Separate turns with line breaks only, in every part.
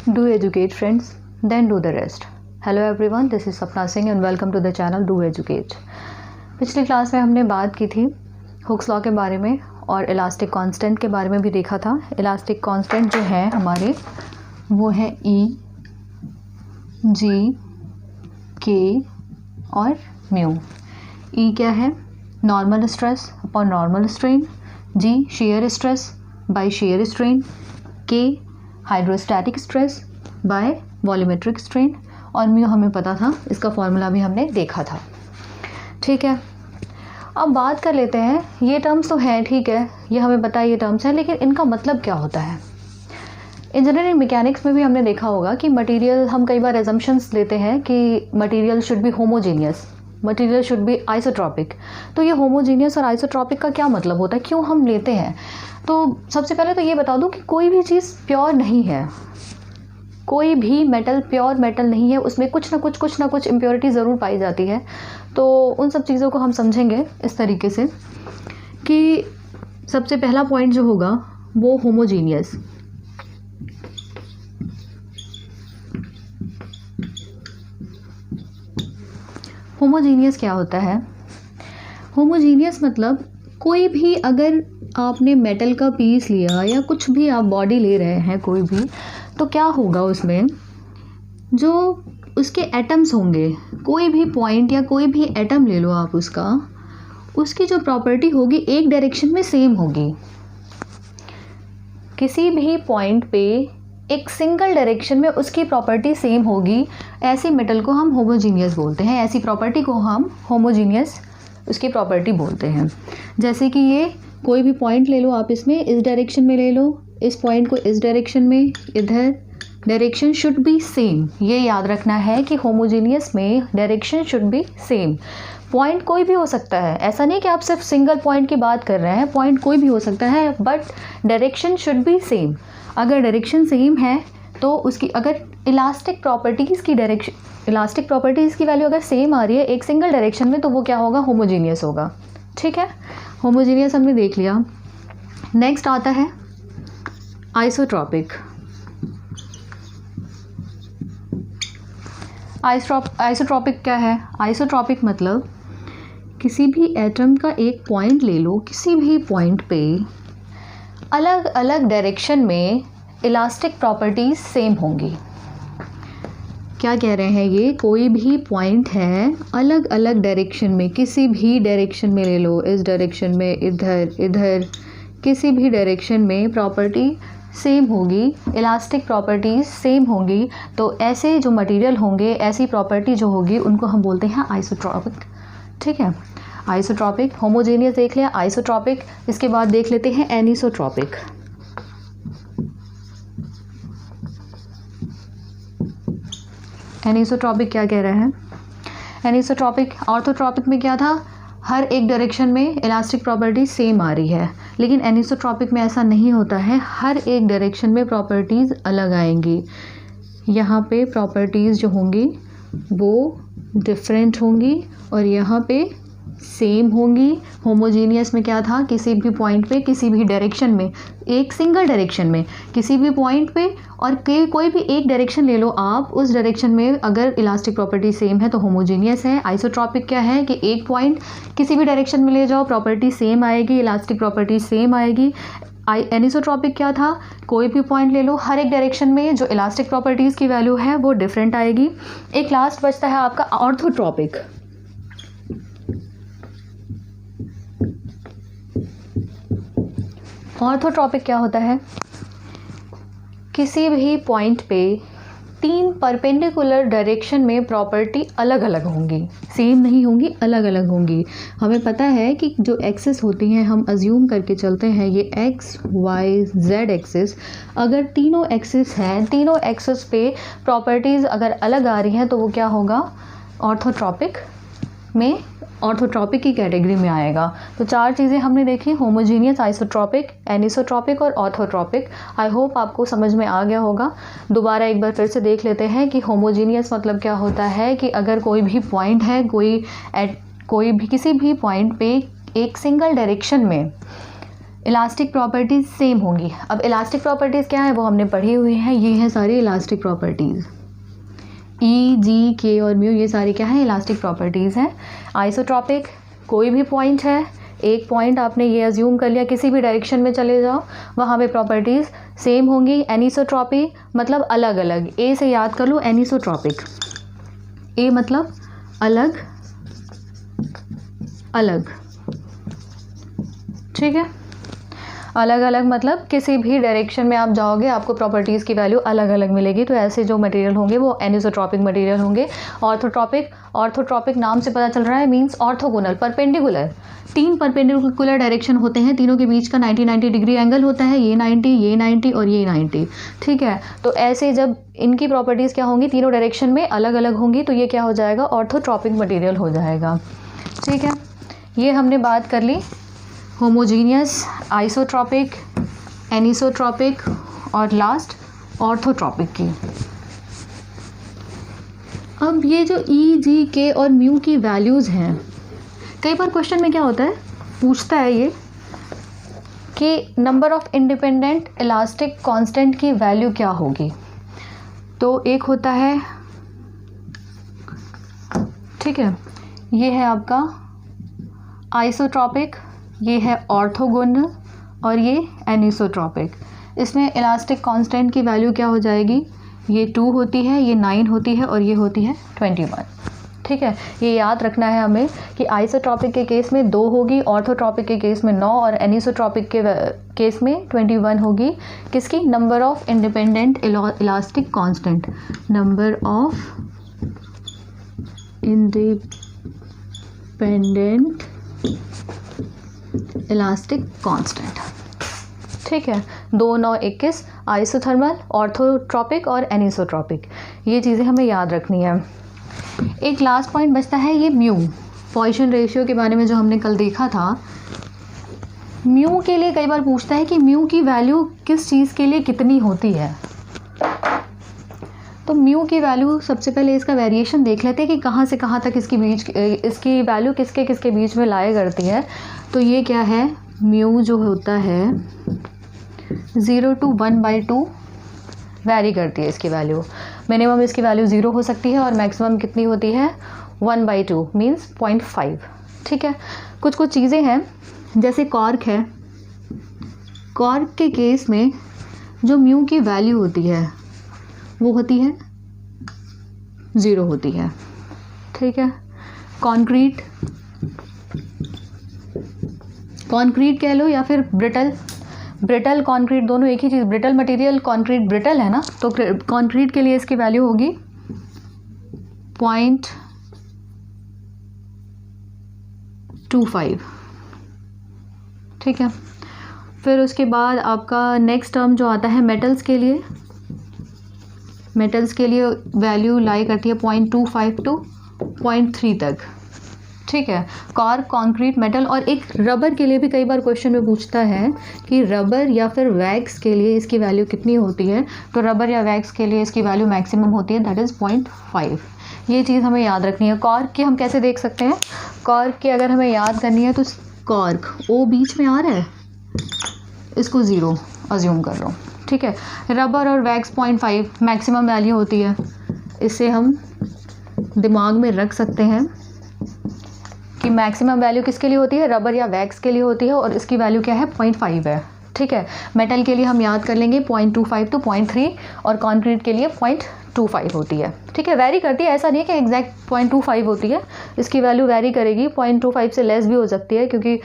Do educate friends, then do the rest. Hello everyone, this is Sapna Singh and welcome to the channel Do Educate. पिछली class में हमने बात की थी Hooke's law के बारे में और इलास्टिक कांस्टेंट के बारे में भी देखा था। इलास्टिक कांस्टेंट जो है हमारे वो है E, G, K और म्यू। E क्या है? Normal stress upon normal strain. G shear stress by shear strain. K hydrostatic stress by volumetric strain. और म्यू हमें पता था, इसका फॉर्मूला भी हमने देखा था। ठीक है, अब बात कर लेते हैं। ये टर्म्स तो हैं, ठीक है, ये हमें पता है ये टर्म्स हैं, लेकिन इनका मतलब क्या होता है? इंजीनियरिंग मैकेनिक्स में भी हमने देखा होगा कि मटेरियल, हम कई बार एजम्पशंस लेते हैं कि material should be homogeneous, material should be isotropic. तो ये होमोजीनियस और आइसोट्रॉपिक का क्या मतलब होता है, क्यों हम लेते हैं? तो सबसे पहले तो ये बता दूं कि कोई भी चीज़ प्योर नहीं है, कोई भी मेटल प्योर मेटल नहीं है, उसमें कुछ ना कुछ इम्प्योरिटी ज़रूर पाई जाती है। तो उन सब चीज़ों को हम समझेंगे इस तरीके से कि सबसे पहला पॉइंट जो होगा वो होमोजीनियस। होमोजीनियस क्या होता है? होमोजीनियस मतलब कोई भी, अगर आपने मेटल का पीस लिया या कुछ भी आप बॉडी ले रहे हैं कोई भी, तो क्या होगा उसमें जो उसके एटम्स होंगे, कोई भी पॉइंट या कोई भी एटम ले लो आप, उसकी जो प्रॉपर्टी होगी एक डायरेक्शन में सेम होगी। किसी भी पॉइंट पे एक सिंगल डायरेक्शन में उसकी प्रॉपर्टी सेम होगी, ऐसी मेटल को हम होमोजीनियस बोलते हैं। ऐसी प्रॉपर्टी को हम होमोजीनियस उसकी प्रॉपर्टी बोलते हैं। जैसे कि ये कोई भी पॉइंट ले लो आप, इसमें इस डायरेक्शन में ले लो, इस पॉइंट को इस डायरेक्शन में, इधर डायरेक्शन शुड बी सेम। ये याद रखना है कि होमोजीनियस में direction should be same. Point कोई भी हो सकता है, ऐसा नहीं कि आप सिर्फ सिंगल पॉइंट की बात कर रहे हैं, पॉइंट कोई भी हो सकता है, but direction should be same. अगर डायरेक्शन सेम है तो उसकी, अगर इलास्टिक प्रॉपर्टीज़ की वैल्यू अगर सेम आ रही है एक सिंगल डायरेक्शन में, तो वो क्या होगा? होमोजीनियस होगा। ठीक है, होमोजीनियस हमने देख लिया। नेक्स्ट आता है आइसोट्रॉपिक। आइसोट्रॉपिक क्या है? आइसोट्रॉपिक मतलब किसी भी एटम का एक पॉइंट ले लो, किसी भी पॉइंट पे अलग अलग डायरेक्शन में इलास्टिक प्रॉपर्टीज सेम होंगी। क्या कह रहे हैं ये? कोई भी पॉइंट है, अलग अलग डायरेक्शन में, किसी भी डायरेक्शन में ले लो, इस डायरेक्शन में, इधर किसी भी डायरेक्शन में प्रॉपर्टी सेम होगी, इलास्टिक प्रॉपर्टीज सेम होंगी। तो ऐसे जो मटेरियल होंगे, ऐसी प्रॉपर्टी जो होगी, उनको हम बोलते हैं आइसोट्रॉपिक। ठीक है, आइसोट्रॉपिक। होमोजेनियस देख लिया, आइसोट्रॉपिक। इसके बाद देख लेते हैं एनिसोट्रॉपिक। एनिसोट्रॉपिक क्या कह रहा है? एनिसोट्रॉपिक, ऑर्थोट्रॉपिक में क्या था? हर एक डायरेक्शन में इलास्टिक प्रॉपर्टी सेम आ रही है, लेकिन एनिसोट्रॉपिक में ऐसा नहीं होता है, हर एक डायरेक्शन में प्रॉपर्टीज़ अलग आएंगी। यहाँ पे प्रॉपर्टीज़ जो होंगी वो डिफरेंट होंगी और यहाँ पे सेम होंगी। होमोजीनियस में क्या था? किसी भी पॉइंट पे, किसी भी डायरेक्शन में, एक सिंगल डायरेक्शन में, किसी भी पॉइंट पे, और कोई भी एक डायरेक्शन ले लो आप, उस डायरेक्शन में अगर इलास्टिक प्रॉपर्टी सेम है तो होमोजीनियस है। आइसोट्रॉपिक क्या है कि एक पॉइंट किसी भी डायरेक्शन में ले जाओ, प्रॉपर्टी सेम आएगी, इलास्टिक प्रॉपर्टी सेम आएगी। एनिसोट्रॉपिक क्या था? कोई भी पॉइंट ले लो, हर एक डायरेक्शन में जो इलास्टिक प्रॉपर्टीज़ की वैल्यू है वो डिफरेंट आएगी। एक लास्ट बचता है आपका ऑर्थोट्रॉपिक। ऑर्थोट्रॉपिक क्या होता है? किसी भी पॉइंट पे 3 परपेंडिकुलर डायरेक्शन में प्रॉपर्टी अलग अलग होंगी, सेम नहीं होंगी, अलग अलग होंगी। हमें पता है कि जो एक्सिस होती हैं, हम अज्यूम करके चलते हैं ये एक्स, वाई, जेड एक्सिस। अगर तीनों एक्सिस हैं, तीनों एक्सिस पे प्रॉपर्टीज़ अगर अलग आ रही हैं तो वो क्या होगा? ऑर्थोट्रॉपिक में, ऑर्थोट्रॉपिक की कैटेगरी में आएगा। तो 4 चीज़ें हमने देखी, होमोजीनियस, आइसोट्रॉपिक, एनिसोट्रॉपिक और ऑर्थोट्रॉपिक। आई होप आपको समझ में आ गया होगा। दोबारा एक बार फिर से देख लेते हैं कि होमोजीनियस मतलब क्या होता है कि अगर कोई भी पॉइंट है, कोई भी किसी भी पॉइंट पे एक सिंगल डायरेक्शन में इलास्टिक प्रॉपर्टीज़ सेम होंगी। अब इलास्टिक प्रॉपर्टीज़ क्या है वो हमने पढ़ी हुई हैं, ये हैं सारी इलास्टिक प्रॉपर्टीज़। ई, जी, के और म्यू ये सारी क्या है, इलास्टिक प्रॉपर्टीज़ हैं। आइसोट्रॉपिक, कोई भी पॉइंट है, एक पॉइंट आपने ये अज्यूम कर लिया, किसी भी डायरेक्शन में चले जाओ वहाँ पे प्रॉपर्टीज़ सेम होंगी। एनिसोट्रॉपी मतलब अलग अलग, ए से याद कर लो एनिसोट्रॉपिक, ए मतलब अलग अलग, ठीक है। अलग अलग मतलब किसी भी डायरेक्शन में आप जाओगे आपको प्रॉपर्टीज़ की वैल्यू अलग अलग मिलेगी। तो ऐसे जो मटेरियल होंगे वो एनिसोट्रॉपिक मटेरियल होंगे। ऑर्थोट्रॉपिक, ऑर्थोट्रॉपिक नाम से पता चल रहा है means orthogonal, perpendicular, 3 perpendicular direction होते हैं, तीनों के बीच का 90 डिग्री एंगल होता है, ये 90 और ये 90, ठीक है। तो ऐसे जब इनकी प्रॉपर्टीज़ क्या होंगी, तीनों डायरेक्शन में अलग अलग होंगी, तो ये क्या हो जाएगा, ऑर्थोट्रॉपिक मटेरियल हो जाएगा, ठीक है। ये हमने बात कर ली होमोजीनियस, आइसोट्रॉपिक, एनिसोट्रॉपिक और लास्ट ऑर्थोट्रॉपिक की। अब ये जो ई, जी, के और म्यू की वैल्यूज़ हैं, कई बार क्वेश्चन में क्या होता है, पूछता है ये कि number of independent elastic constant की वैल्यू क्या होगी। तो एक होता है, ठीक है, ये है आपका आइसोट्रॉपिक, ये है ऑर्थोगोनल और ये एनिसोट्रॉपिक। इसमें इलास्टिक कांस्टेंट की वैल्यू क्या हो जाएगी, ये 2 होती है, ये 9 होती है और ये होती है 21, ठीक है। ये याद रखना है हमें कि आइसोट्रॉपिक के केस में 2 होगी, ऑर्थोट्रॉपिक के केस में 9 और एनिसोट्रॉपिक के केस में 21 होगी। किसकी, number of independent elastic constant, number of independent elastic constant, ठीक है। 2, 9, 21 आइसोथर्मल, ऑर्थोट्रॉपिक और एनिसोट्रॉपिक, ये चीज़ें हमें याद रखनी है। एक लास्ट पॉइंट बचता है ये म्यू, पॉइसन रेशियो के बारे में जो हमने कल देखा था। म्यू के लिए कई बार पूछता है कि म्यू की वैल्यू किस चीज़ के लिए कितनी होती है। तो म्यू की वैल्यू सबसे पहले इसका वेरिएशन देख लेते हैं कि कहाँ से कहाँ तक इसकी वैल्यू किसके किसके बीच में लाया करती है। तो ये क्या है, म्यू जो होता है 0 to 1/2 वैरी करती है इसकी वैल्यू। मिनिमम इसकी वैल्यू 0 हो सकती है और मैक्सिमम कितनी होती है, 1/2 मीन्स 0.5, ठीक है। कुछ कुछ चीज़ें हैं जैसे कॉर्क है, कॉर्क के केस में जो म्यू की वैल्यू होती है वो होती है 0 होती है, ठीक है। कंक्रीट कह लो या फिर ब्रिटल कंक्रीट, दोनों एक ही चीज़, ब्रिटल मटेरियल कंक्रीट ब्रिटल है ना, तो कंक्रीट के लिए इसकी वैल्यू होगी 0.25, ठीक है। फिर उसके बाद आपका नेक्स्ट टर्म जो आता है मेटल्स के लिए वैल्यू लाई करती है 0.25 to 0.3 तक, ठीक है। कॉर्क, कंक्रीट, मेटल और एक रबर के लिए भी कई बार क्वेश्चन में पूछता है कि रबर या फिर वैक्स के लिए इसकी वैल्यू कितनी होती है। तो रबर या वैक्स के लिए इसकी वैल्यू मैक्सिमम होती है, दैट इज़ 0.5। ये चीज़ हमें याद रखनी है। कॉर्क की हम कैसे देख सकते हैं, कॉर्क की अगर हमें याद करनी है तो कॉर्क ओ बीच में आ रहा है, इसको 0 अज्यूम कर लो, ठीक है। रबर और वैक्स 0.5 मैक्सिमम वैल्यू होती है, इससे हम दिमाग में रख सकते हैं कि मैक्सिमम वैल्यू किसके लिए होती है, रबर या वैक्स के लिए होती है और इसकी वैल्यू क्या है, 0.5 है, ठीक है। मेटल के लिए हम याद कर लेंगे 0.25 to 0.3 और कंक्रीट के लिए 0.25 होती है, ठीक है। वैरी करती है, ऐसा नहीं है कि एग्जैक्ट 0.25 होती है, इसकी वैल्यू वैरी करेगी, 0.25 से लेस भी हो सकती है क्योंकि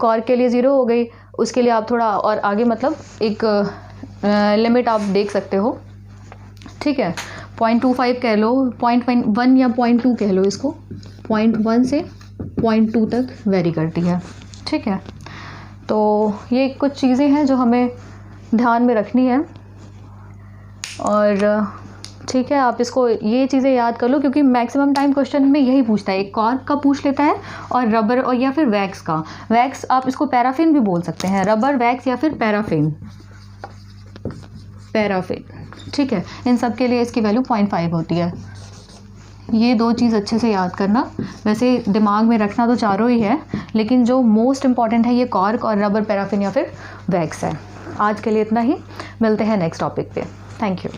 कॉर्क के लिए 0 हो गई, उसके लिए आप थोड़ा और आगे मतलब एक लिमिट आप देख सकते हो, ठीक है। 0.25 कह लो, 0.1 या 0.2 कह लो, इसको 0.1 से 0.2 तक वेरी करती है, ठीक है। तो ये कुछ चीज़ें हैं जो हमें ध्यान में रखनी है और ठीक है, आप इसको ये चीज़ें याद कर लो क्योंकि मैक्सिमम टाइम क्वेश्चन में यही पूछता है, एक कॉर्क का पूछ लेता है और रबर और या फिर वैक्स का। वैक्स आप इसको पैराफिन भी बोल सकते हैं, रबर, वैक्स या फिर पैराफिन, ठीक है। इन सब के लिए इसकी वैल्यू 0.5 होती है। ये दो चीज़ अच्छे से याद करना। वैसे दिमाग में रखना तो चारों ही है, लेकिन जो मोस्ट इम्पॉर्टेंट है ये कॉर्क और रबर पैराफिन या फिर वैक्स है। आज के लिए इतना ही, मिलते हैं नेक्स्ट टॉपिक पे। Thank you.